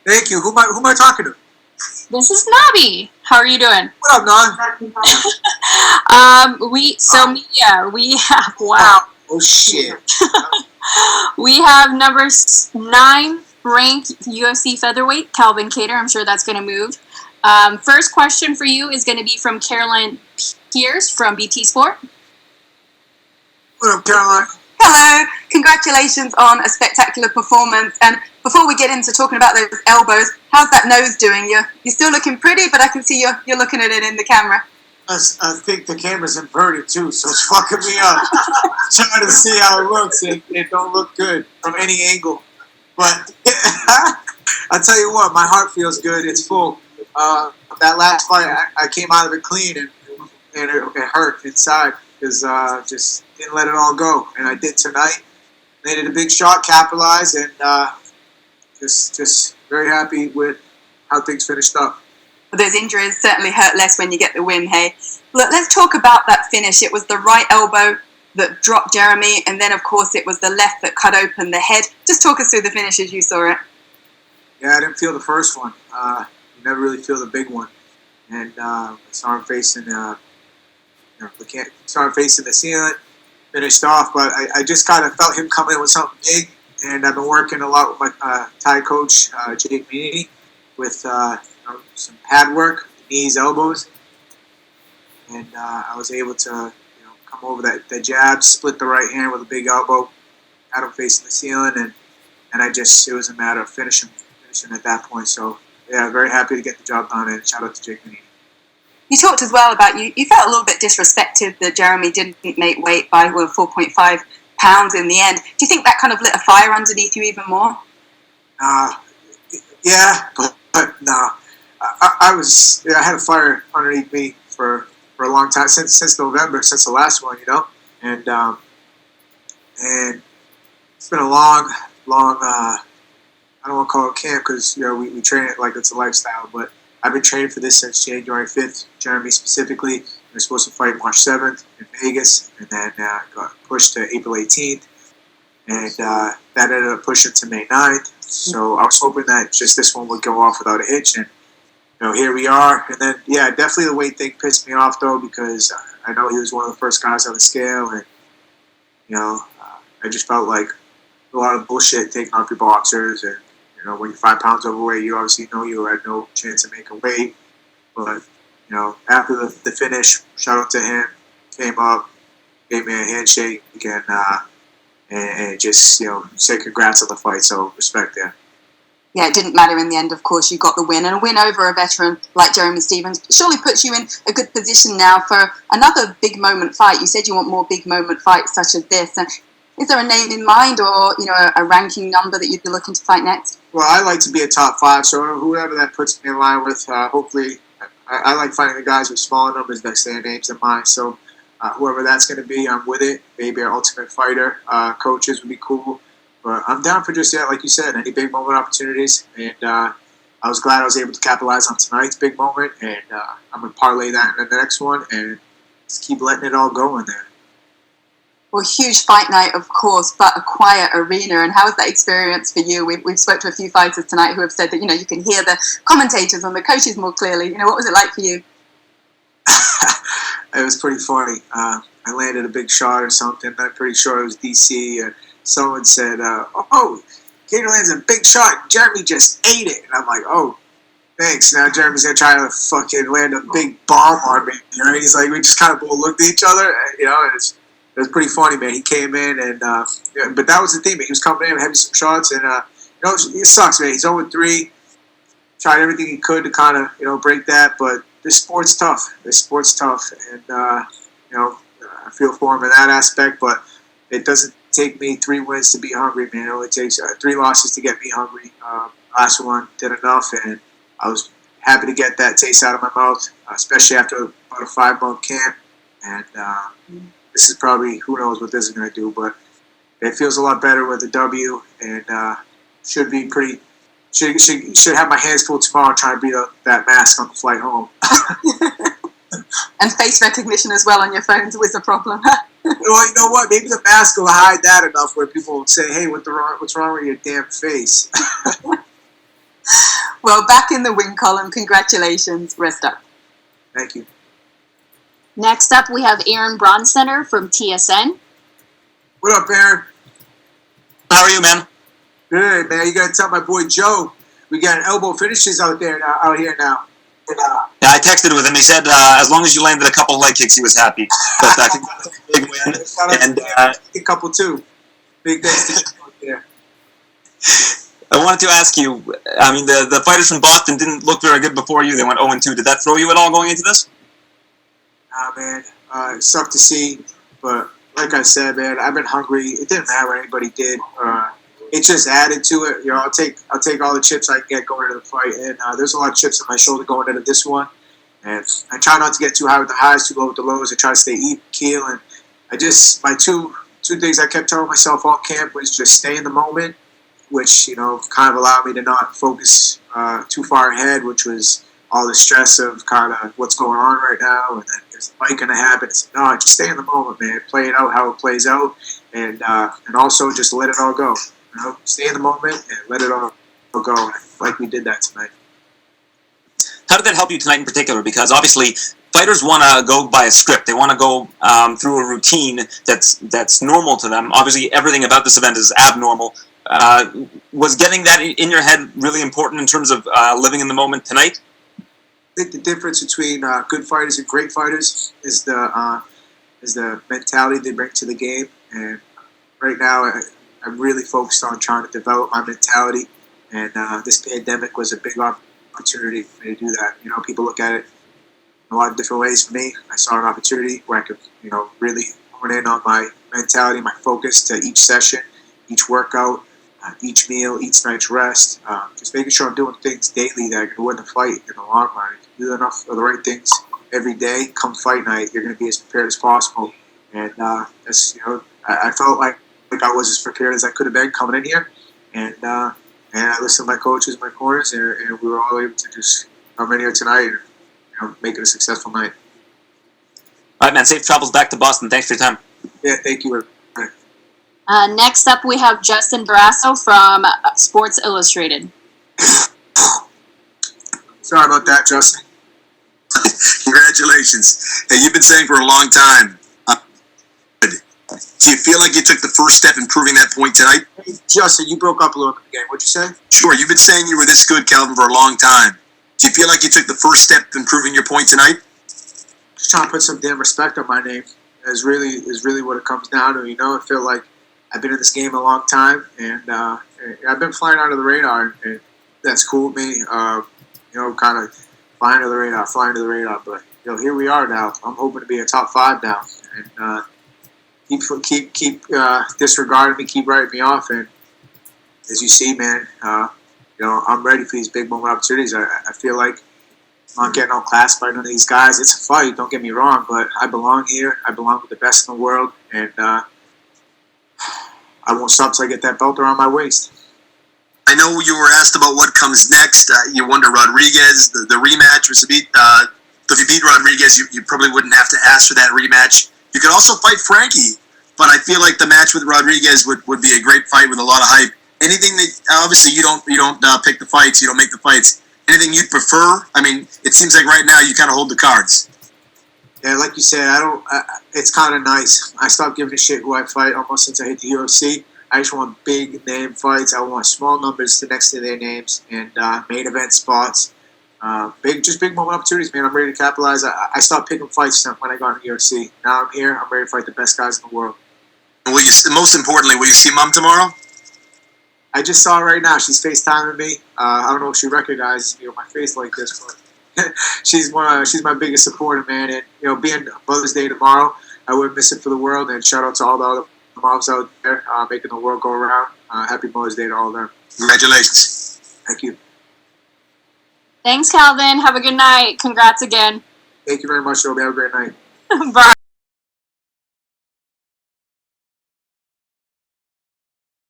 Thank you. Who am I talking to? This is Nabi. How are you doing? What up, Nan? We have wow. Oh shit. We have number 9 ranked UFC featherweight Calvin Kattar. I'm sure that's going to move. First question for you is going to be from Caroline Pierce from BT Sport. What up, Caroline? Hello. Congratulations on a spectacular performance. And before we get into talking about those elbows, how's that nose doing? You're still looking pretty, but I can see you're looking at it in the camera. I think the camera's inverted too, so it's fucking me up. Trying to see how it looks. It don't look good from any angle. But I tell you what, my heart feels good. It's full. That last fight, I came out of it clean, and it hurt inside because just didn't let it all go. And I did tonight. Made it a big shot, capitalized, and just very happy with how things finished up. Those injuries certainly hurt less when you get the win, hey? Look, let's talk about that finish. It was the right elbow that dropped Jeremy, and then, of course, it was the left that cut open the head. Just talk us through the finish as you saw it. Yeah, I didn't feel the first one. You never really feel the big one. And I saw him facing, saw him facing the ceiling, finished off, but I just kind of felt him coming in with something big, and I've been working a lot with my Thai coach, Jake Meany, with some pad work, knees, elbows, and I was able to come over that jab, split the right hand with a big elbow, had him facing the ceiling, and it was a matter of finishing at that point. So yeah, very happy to get the job done, and shout out to Jake Meany. You talked as well about you felt a little bit disrespected that Jeremy didn't make weight by 4.5 pounds in the end. Do you think that kind of lit a fire underneath you even more? Yeah, but no. I had a fire underneath me for a long time, since November, since the last one, and it's been a long, I don't want to call it camp because we train it like it's a lifestyle, but I've been training for this since January 5th. Jeremy specifically, we were supposed to fight March 7th in Vegas, and then got pushed to April 18th, and that ended up pushing to May 9th. So I was hoping that just this one would go off without a hitch, and here we are. And then, yeah, definitely the weight thing pissed me off, though, because I know he was one of the first guys on the scale, and, I just felt like a lot of bullshit taking off your boxers. And, when you're 5 pounds overweight, you obviously know you had no chance of making weight. But, after the finish, shout out to him, came up, gave me a handshake, and just, said congrats on the fight. So, respect there. Yeah, it didn't matter in the end, of course. You got the win. And a win over a veteran like Jeremy Stephens surely puts you in a good position now for another big moment fight. You said you want more big moment fights such as this. And is there a name in mind or, a ranking number that you'd be looking to fight next? Well, I like to be a top 5, so whoever that puts me in line with, hopefully, I like fighting the guys with smaller numbers that say names than mine. So whoever that's going to be, I'm with it. Maybe our Ultimate Fighter coaches would be cool. But I'm down for just, like you said, any big moment opportunities. And I was glad I was able to capitalize on tonight's big moment. And I'm going to parlay that in the next one and just keep letting it all go in there. Well, huge fight night, of course, but a quiet arena. And how was that experience for you? We've spoke to a few fighters tonight who have said that, you can hear the commentators and the coaches more clearly. What was it like for you? It was pretty funny. I landed a big shot or something. I'm pretty sure it was DC. Someone said, Kattar lands a big shot. Jeremy just ate it. And I'm like, oh, thanks. Now Jeremy's going to try to fucking land a big bomb on me. He's like, we just kind of both looked at each other. And, it was pretty funny, man. He came in, and but that was the thing, man. He was coming in, having some shots, and it sucks, man. He's 0-3. Tried everything he could to kind of break that, but this sport's tough. And I feel for him in that aspect, but it doesn't take me 3 wins to be hungry, man. It only takes 3 losses to get me hungry. Last one did enough, and I was happy to get that taste out of my mouth, especially after about a 5-month camp, and. This is probably, who knows what this is going to do, but it feels a lot better with a W, and should have my hands full tomorrow trying to beat up that mask on the flight home. And face recognition as well on your phone's always a problem. Well, you know what? Maybe the mask will hide that enough where people will say, hey, what's wrong with your damn face? Well, back in the win column. Congratulations. Rest up. Thank you. Next up, we have Aaron Bronsteiner from TSN. What up, Aaron? How are you, man? Good, man. You got to tell my boy Joe we got elbow finishes out here now. Yeah, I texted with him. He said as long as you landed a couple leg kicks, he was happy. But big win. And a couple too. Big thanks to you out there. I wanted to ask you. I mean, the fighters from Boston didn't look very good before you. They went 0-2. Did that throw you at all going into this? Man, it sucked to see, but like I said, man, I've been hungry. It didn't matter what anybody did. It just added to it. You know, I'll take all the chips I can get going into the fight, and there's a lot of chips on my shoulder going into this one. And I try not to get too high with the highs, too low with the lows. I try to stay even keel, and my two things I kept telling myself all camp was just stay in the moment, which kind of allowed me to not focus too far ahead, which was all the stress of kind of what's going on right now, and then is the fight going to happen? It's no, just stay in the moment, man. Play it out how it plays out, and also just let it all go. Stay in the moment and let it all go. Like we did that tonight. How did that help you tonight in particular? Because obviously, fighters want to go by a script. They want to go through a routine that's normal to them. Obviously, everything about this event is abnormal. Was getting that in your head really important in terms of living in the moment tonight? I think the difference between good fighters and great fighters is the mentality they bring to the game. And right now, I'm really focused on trying to develop my mentality. And this pandemic was a big opportunity for me to do that. People look at it in a lot of different ways. For me, I saw an opportunity where I could, really hone in on my mentality, my focus to each session, each workout, each meal, each night's rest. Just making sure I'm doing things daily that I can win the fight in the long run. If you do enough of the right things every day, come fight night, you're going to be as prepared as possible. And I felt like I was as prepared as I could have been coming in here. And I listened to my coaches, my corners, and we were all able to just come in here tonight and make it a successful night. All right, man. Safe travels back to Boston. Thanks for your time. Yeah, thank you. Next up, we have Justin Barrasso from Sports Illustrated. Sorry about that, Justin. Congratulations. Hey, you've been saying for a long time. Do you feel like you took the first step in proving that point tonight? Hey, Justin, you broke up a little bit again. What'd you say? Sure, you've been saying you were this good, Calvin, for a long time. Do you feel like you took the first step in proving your point tonight? Just trying to put some damn respect on my name is really what it comes down to. I feel like I've been in this game a long time, and I've been flying under the radar, and that's cool with me. Kind of flying under the radar. But here we are now. I'm hoping to be a top 5 now, and keep disregarding me, keep writing me off, and as you see, man, I'm ready for these big moment opportunities. I feel like I'm not getting outclassed by none of these guys. It's a fight, don't get me wrong, but I belong here. I belong with the best in the world, and I won't stop till I get that belt around my waist. I know you were asked about what comes next. You won to Rodriguez. The rematch was to beat. If you beat Rodriguez, you probably wouldn't have to ask for that rematch. You could also fight Frankie, but I feel like the match with Rodriguez would be a great fight with a lot of hype. Anything that obviously you don't pick the fights, you don't make the fights. Anything you'd prefer? I mean, it seems like right now you kind of hold the cards. Yeah, like you said, it's kind of nice. I stopped giving a shit who I fight almost since I hit the UFC. I just want big name fights. I want small numbers next to their names and main event spots. Big moment opportunities, man. I'm ready to capitalize. I stopped picking fights when I got in the UFC. Now I'm here. I'm ready to fight the best guys in the world. Most importantly, will you see Mom tomorrow? I just saw her right now. She's FaceTiming me. I don't know if she recognizes me with my face like this, but she's my biggest supporter, man. And being Mother's Day tomorrow, I wouldn't miss it for the world. And shout out to all the other moms out there making the world go around. Happy Mother's Day to all of them. Congratulations. Thank you. Thanks, Calvin. Have a good night. Congrats again. Thank you very much, Toby. Have a great night. Bye.